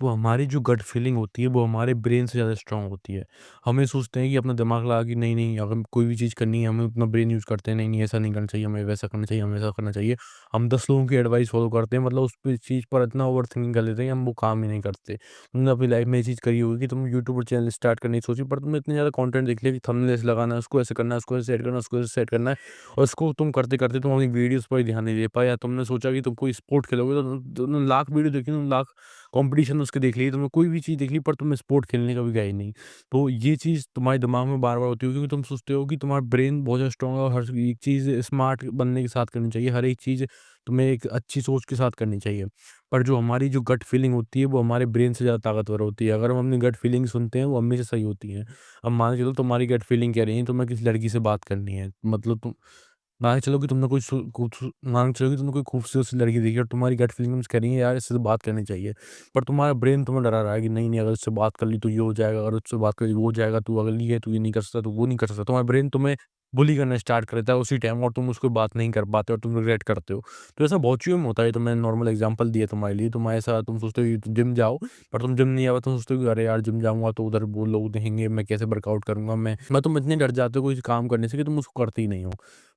वो हमारी जो गट फीलिंग होती है, वो हमारे ब्रेन से ज़्यादा स्ट्रॉन्ग होती है। हम ये सोचते हैं कि अपना दिमाग लगा कि नहीं, नहीं अगर कोई भी चीज़ करनी है, हमें अपना ब्रेन यूज़ करते हैं, नहीं, नहीं ऐसा नहीं करना चाहिए, हमें वैसा करना चाहिए, हमें ऐसा करना चाहिए। हम 10 लोगों की एडवाइस फ़ॉलो करते हैं, मतलब उस पे चीज़ पर इतना ओवरथिंकिंग कर लेते हैं कि हम वो काम ही नहीं करते। तुमने अपनी लाइफ़ में ये चीज़ करी होगी कि तुम यूट्यूब पर चैनल स्टार्ट करने की सोची, पर तुमने इतने ज़्यादा कंटेंट देख लिया कि थंबनेल्स लगाना है, उसको ऐसे करना है, उसको ऐसे सेट करना है, उसको ऐसे सेट करना है और उसको तुम करते-करते तुम अपनी वीडियोज़ पर ही ध्यान नहीं दे पाए, या तुमने सोचा कि तुम कोई स्पोर्ट खेलोगे तो तुमने लाख वीडियो देखी, तुम लाख कॉम्पिटिशन उसके देख लिए, तुमने कोई भी चीज़ देख ली, पर तुम स्पोर्ट खेलने कभी गए नहीं। तो ये चीज़ तुम्हारे दिमाग में बार-बार होती होगी, क्योंकि तुम सोचते हो कि तुम्हारा ब्रेन बहुत ज़्यादा स्ट्रॉन्ग है और हर एक चीज़ स्मार्ट बनने के साथ करनी चाहिए। हर एक चीज़ तुम्हें एक अच्छी सोच के साथ करनी चाहिए। पर जो हमारी जो गट फीलिंग होती है, वो हमारे ब्रेन से ज़्यादा ताकतवर होती है। अगर हम अपनी गट फीलिंग सुनते हैं, वो हमेशा सही होती हैं। अब मान के चलो तुम्हारी गट फीलिंग कह रही है तुम्हें किसी लड़की से बात करनी है। मतलब तुम मान के चलो कि तुमने कोई मान के चलो कि तुमने कोई खूबसूरत सी लड़की देखी और तुम्हारी गट फीलिंग्स कह रही है यार इससे तो बात करनी चाहिए। पर तुम्हारा ब्रेन तुम्हें डरा रहा है कि नहीं, नहीं अगर उससे बात कर ली तो ये हो जाएगा, अगर उससे बात कर ली वो हो जाएगा, तू अगर ये है, तू ये नहीं कर सकता, तू वो नहीं कर सकता। तुम्हारा ब्रेन तुम्हें बुली करना स्टार्ट कर देता है उसी टाइम, और तुम उसको बात नहीं कर पाते और तुम रिग्रेट करते हो। तो ऐसा बहुत चीज़ों में होता है, तो मैंने नॉर्मल एग्ज़ाम्पल दिया तुम्हारे लिए। तुम ऐसा तुम सोचते हो कि जिम जाओ, पर तुम जिम नहीं आओ, तुम सोचते हो कि अरे यार जिम जाऊँगा तो उधर वो लोग देखेंगे, मैं कैसे वर्कआउट करूँगा, तुम इतने डर जाते हो कोई काम करने से कि तुम उसको करते ही नहीं हो।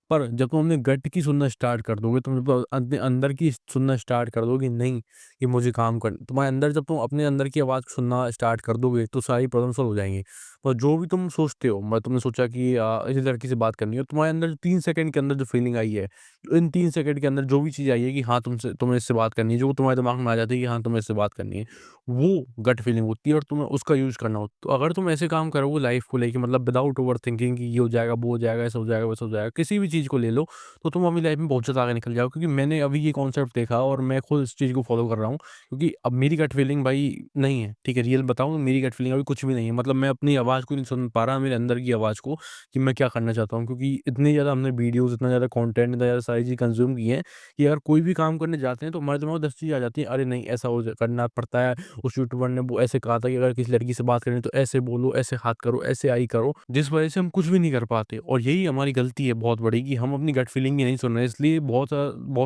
पर जब तुम अपने गट की सुनना स्टार्ट कर दोगे, तुम जब अपने अंदर की सुनना स्टार्ट कर दोगे, नहीं, ये मुझे काम कर तुम्हारे अंदर जब तुम अपने अंदर की आवाज़ सुनना स्टार्ट कर दोगे, तो सारी प्रॉब्लम सॉल्व हो जाएँगी। और जो भी तुम सोचते हो, तुमने सोचा कि इस लड़की से बात करनी है, तुम्हारे अंदर जो 3 सेकंड के अंदर जो फीलिंग आई है, इन 3 सेकंड के अंदर जो भी चीज़ आई है कि हाँ, तुम्हें इससे बात करनी है, जो तुम्हारे दिमाग में आ जाती है कि हाँ, तुम्हें इससे बात करनी है, वो गट फीलिंग होती है और तुम्हें उसका यूज़ करना हो। तो अगर तुम ऐसे काम करोगे लाइफ़ को लेके, मतलब विदाउट ओवरथिंकिंग कि ये हो जाएगा, वो हो जाएगा, ऐसा हो जाएगा, वैसा हो जाएगा, किसी भी चीज़ को ले लो, तो तुम अपनी लाइफ़ में बहुत ज़्यादा आगे निकल जाओगे, क्योंकि मैंने अभी ये कॉन्सेप्ट देखा और मैं खुद इस चीज़ को फ़ॉलो कर रहा हूँ। क्योंकि अब मेरी गट फीलिंग भाई नहीं है, ठीक है? रियल बताऊँ तो मेरी गट फीलिंग अभी कुछ भी नहीं है। मतलब मैं अपनी आवाज़ को नहीं सुन पा रहा, मेरे अंदर की आवाज़ को, कि मैं क्या करना चाहता हूँ। क्योंकि इतनी ज़्यादा हमने वीडियोज़, इतना ज़्यादा कंटेंट, इतना ज़्यादा सारी चीज़ कंज़्यूम की है कि अगर कोई भी काम करने जाते हैं तो हमारे दिमाग में 10 चीज़ें आ जाती हैं। अरे नहीं, ऐसा हो ज करना पड़ता है। उस यूट्यूबर ने वो ऐसे कहा था कि अगर किसी लड़की से बात करनी है तो ऐसे बोलो, ऐसे हाथ करो, ऐसे आई करो, जिस वज़ह से हम कुछ भी नहीं कर पाते। और यही हमारी गलती है बहुत बड़ी, कि हम अपनी गट फीलिंग ही नहीं सुन रहे हैं। इसलिए बहुत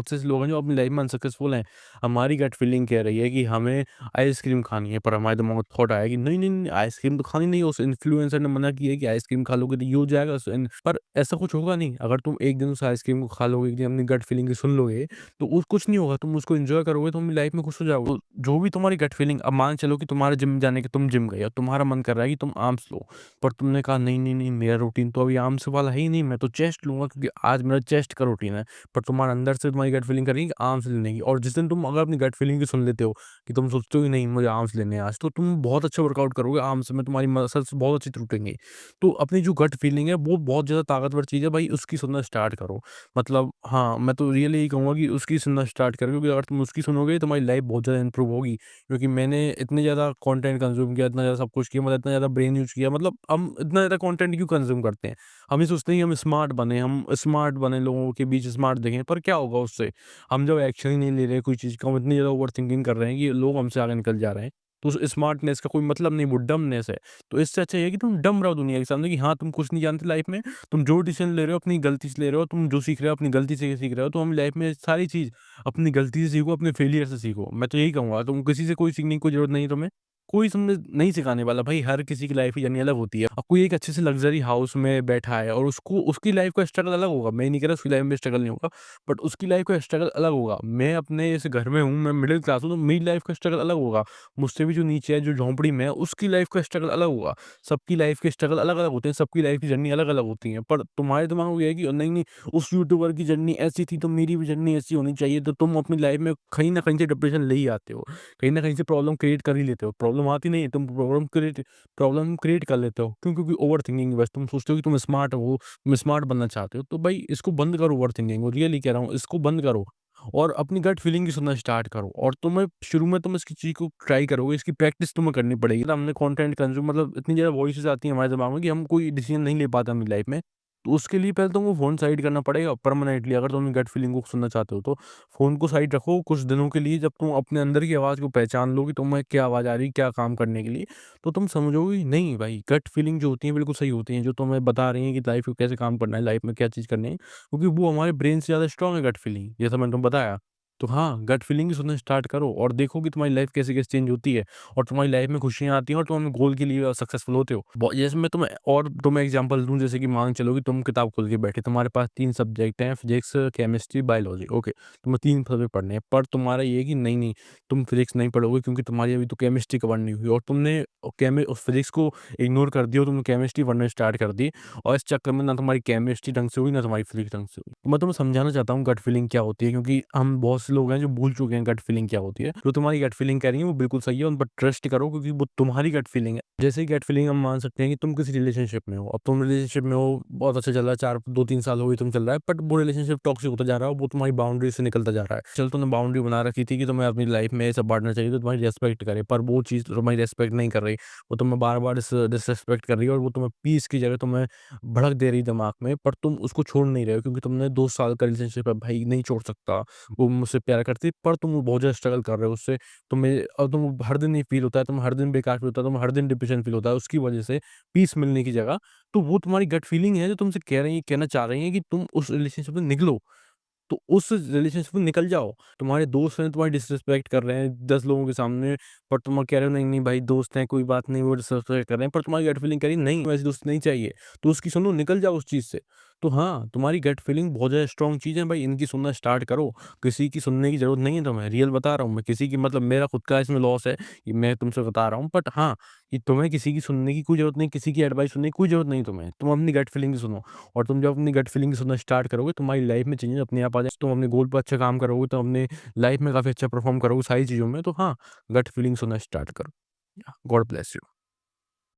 से ऐसे लोग हैं जो अपनी लाइफ़ में अनसक्सेसफुल हैं। हमारी गट फीलिंग कह रही है कि हमें आइसक्रीम खानी है, पर हमारे दिमाग में थॉट आया कि नहीं, नहीं, नहीं आइसक्रीम तो खानी नहीं है, उस इन्फ्लुएंसर ने मना किया है कि आइसक्रीम खा लोगे तो ये हो जाएगा पर ऐसा कुछ होगा नहीं। अगर तुम एक दिन उस आइसक्रीम को खा लोगे, एक दिन अपनी गट फीलिंग की सुन लोगे, तो उस कुछ नहीं होगा, तुम उसको एन्जॉय करोगे, तुम लाइफ में खुश हो जाओगे। तो जो भी तुम्हारी गट फीलिंग, अब मान के चलो कि तुम्हारा जिम जाने के तुम जिम गए और तुम्हारा मन कर रहा है कि तुम आर्म्स लो, पर तुमने कहा नहीं, नहीं, नहीं मेरा रूटीन तो अभी आर्म्स वाला है ही नहीं, मैं तो चेस्ट लूँगा क्योंकि आज मेरा चेस्ट का रूटीन है। पर तुम्हारे अंदर से तुम्हारी गट फीलिंग कर रही है कि आर्म्स लेने की, और जिस दिन तुम अगर अपनी गट फीलिंग की सुन लेते हो कि तुम सोचते हो कि नहीं मुझे आर्म्स लेने हैं आज, तो तुम बहुत अच्छा वर्कआउट करोगे, आर्म्स में तुम्हारी मसल्स बहुत अच्छी टूटेंगी। तो अपनी जो गट फीलिंग है वो बहुत ज़्यादा ताकतवर चीज़ है भाई, उसकी सुनना स्टार्ट करो। मतलब हाँ, मैं तो रियली यही कहूँगा कि उसकी सुनना स्टार्ट करो, क्योंकि अगर तुम उसकी सुनोगे तुम्हारी लाइफ बहुत ज़्यादा इंप्रूव होगी। क्योंकि मैंने इतने ज़्यादा कंटेंट कंज़्यूम किया, इतना ज़्यादा सब कुछ किया, मतलब इतना ज़्यादा ब्रेन यूज़ किया, मतलब हम इतना ज़्यादा कंटेंट क्यों कंज़्यूम करते हैं? हम ये सोचते हैं कि हम स्मार्ट बने, लोगों के बीच स्मार्ट दिखें, पर क्या होगा उससे? हम जब एक्शन ही नहीं ले रहे कोई चीज़ का, हम इतनी ज़्यादा ओवरथिंकिंग कर रहे हैं कि लोग हमसे आगे निकल जा रहे हैं। तो उस स्मार्टनेस का कोई मतलब नहीं, वो डम्बनेस है। तो इससे अच्छा ये है कि तुम डम रहो दुनिया के सामने कि हाँ, तुम कुछ नहीं जानते लाइफ में, तुम जो डिसीज़न ले रहे हो अपनी गलती से ले रहे हो, तुम जो सीख रहे हो अपनी गलती से सीख रहे हो, तो हम लाइफ में सारी चीज़ अपनी गलती से सीखो, अपने फेलियर से सीखो। मैं तो यही कहूँगा, तुम किसी से कोई सीखने की कोई ज़रूरत नहीं है तुम्हें। कोई तुमने नहीं सिखाने वाला भाई, हर किसी की लाइफ की जर्नी अलग होती है। अब कोई एक अच्छे से लग्ज़री हाउस में बैठा है और उसको उसकी लाइफ का स्ट्रगल अलग होगा। मैं ये नहीं कह रहा उसकी लाइफ में स्ट्रगल नहीं होगा, बट उसकी लाइफ का स्ट्रगल अलग होगा। मैं अपने इस घर में हूँ, मैं मिडल क्लास हूँ, तो मेरी लाइफ का स्ट्रगल अलग होगा। मुझसे भी जो नीचे है, जो झोंपड़ी में है, उसकी लाइफ का स्ट्रगल अलग होगा। सबकी लाइफ के स्ट्रगल अलग-अलग होते हैं, सबकी लाइफ की जर्नी अलग-अलग होती है। पर तुम्हारे दिमाग में ये है कि नहीं, नहीं उस यूट्यूबर की जर्नी ऐसी थी तो मेरी भी जर्नी ऐसी होनी चाहिए, तो तुम अपनी लाइफ में कहीं न कहीं से डिप्रेशन ले ही आते हो। कहीं न कहीं से प्रॉब्लम क्रिएट कर ही लेते हो। प्रॉब्लम आती नहीं है, तुम प्रॉब्लम क्रिएट कर लेते हो। क्यों? क्योंकि ओवरथिंकिंग बस तुम सोचते हो कि तुम स्मार्ट हो, तुम स्मार्ट बनना चाहते हो। तो भाई इसको बंद करो, ओवरथिंकिंग को, रियली कह रहा हूँ, इसको बंद करो और अपनी गट फीलिंग की सुनना स्टार्ट करो। और तुम्हें शुरू में तुम इसकी चीज़ को ट्राई करोगे, इसकी प्रैक्टिस तुम्हें करनी पड़ेगी। तो हमने कंटेंट कंज़्यूम, मतलब इतनी ज़्यादा वॉइसेज़ आती हैं हमारे दिमाग में कि हम कोई डिसीज़न नहीं ले पाते अपनी लाइफ में। तो उसके लिए पहले तुमको फ़ोन साइड करना पड़ेगा परमानेंटली, अगर तुम गट फीलिंग को सुनना चाहते हो तो। फ़ोन को साइड रखो कुछ दिनों के लिए, जब तुम अपने अंदर की आवाज़ को पहचान लोगे, तुम्हें क्या आवाज़ आ रही है, क्या काम करने के लिए, तो तुम समझोगे नहीं भाई, गट फीलिंग जो होती है बिल्कुल सही होती हैं, जो तुम्हें बता रही हैं कि लाइफ़ में कैसे काम करना है, लाइफ़ में क्या चीज़ करनी है। क्योंकि वो हमारे ब्रेन से ज़्यादा स्ट्रॉन्ग है गट फीलिंग, जैसा मैंने तुम्हें बताया। तो हाँ, गट फीलिंग ही सुनना स्टार्ट करो और देखो कि तुम्हारी लाइफ़ कैसे-कैसे चेंज होती है और तुम्हारी लाइफ़ में खुशियाँ आती हैं और तुम अपने गोल के लिए सक्सेसफुल होते हो। जैसे मैं तुम्हें एग्ज़ाम्पल दूँ, जैसे कि मान के चलो कि तुम किताब खोल के बैठे, तुम्हारे पास 3 सब्जेक्ट हैं, फिज़िक्स, केमिस्ट्री, बायोलॉजी, ओके। तुम्हें 3 सब्जेक्ट पढ़ने हैं, पर तुम्हारा ये है कि नहीं, तुम फिज़िक्स नहीं पढ़ोगे क्योंकि तुम्हारी अभी तो केमिस्ट्री कवर नहीं हुई और तुमने उस फिज़िक्स को इग्नोर कर दिया और तुमने केमिस्ट्री पढ़ना स्टार्ट कर दी और इस चक्कर में ना तुम्हारी केमिस्ट्री ढंग से हुई, ना तुम्हारी फिज़िक्स ढंग से हुई। तो मैं तुम्हें समझाना चाहता हूँ गट फीलिंग क्या होती है, क्योंकि हम बहुत से लोग हैं जो भूल चुके हैं गट फीलिंग क्या होती है। जो तुम्हारी गट फीलिंग कह रही है वो बिल्कुल सही है, उन पर ट्रस्ट करो क्योंकि वो तुम्हारी गट फीलिंग है। जैसे ही गट फीलिंग हम मान सकते हैं कि तुम किसी रिलेशनशिप में हो। अब तुम रिलेशनशिप में हो, बहुत अच्छा चल रहा है, 4 2-3 साल हो गए तुम चल रहा है, बट वो रिलेशनशिप टॉक्सिक होता जा रहा है, वो तुम्हारी बाउंड्री से निकलता जा रहा है। चलो तुमने बाउंड्री बना रखी थी कि तुम्हें अपनी लाइफ में ऐसा पार्टनर चाहिए तो तुम्हारी रिस्पेक्ट करे, पर वो चीज़ तुम्हारी रिस्पेक्ट नहीं कर रही। वो तुम्हें बार-बार डिसरिस्पेक्ट कर रही है और वो तुम्हें पीस की जगह तुम्हें भड़क दे रही है दिमाग में, पर तुम उसको छोड़ नहीं रहे हो क्योंकि तुमने 2 साल का रिलेशनशिप है भाई, नहीं छोड़ सकता। वो मुझसे प्यार करती है, पर तुम बहुत ज़्यादा स्ट्रगल कर रहे हो उससे। तुम हर दिन ये फ़ील होता है, तुम हर दिन बेकार फ़ील होता है, तुम हर दिन डिप्रेशन फ़ील होता है उसकी वजह से, पीस मिलने की जगह। तो वो तुम्हारी गट फीलिंग है जो तुमसे कहना चाह रही है कि तुम उस रिलेशनशिप से निकलो। तो उस रिलेशनशिप से निकल जाओ। तुम्हारे दोस्त हैं तुम्हारी डिसरिस्पेक्ट कर रहे हैं 10 लोगों के सामने, पर तुम कह रहे हो नहीं, नहीं भाई दोस्त हैं कोई बात नहीं, वो डिसरिस्पेक्ट कर रहे हैं, पर तुम्हारी गट फीलिंग कह रही है नहीं वैसे दोस्त नहीं चाहिए। तो उसकी सुनो, निकल जाओ उस चीज़ से। तो हाँ, तुम्हारी गट फीलिंग बहुत ज़्यादा स्ट्रॉन्ग चीज़ है भाई, इनकी सुनना स्टार्ट करो। किसी की सुनने की ज़रूरत नहीं है तुम्हें, रियल बता रहा हूँ मैं। किसी की मतलब मेरा खुद का इसमें लॉस है, ये मैं तुमसे बता रहा हूँ। बट हाँ, कि तुम्हें किसी की सुनने की कोई ज़रूरत नहीं, किसी की एडवाइस सुनने की कोई ज़रूरत नहीं तुम्हें। तुम अपनी गट फीलिंग की सुनो। और तुम जब अपनी गट फीलिंग सुनना स्टार्ट करोगे, तुम्हारी लाइफ में चेंजेस अपने आप आ जाए। तुम अपने गोल पर अच्छा काम करोगे, तो अपने लाइफ में काफ़ी अच्छा परफ़ॉर्म करोगे सारी चीज़ों में। तो हाँ, गट फीलिंग सुनना स्टार्ट करो। God bless you.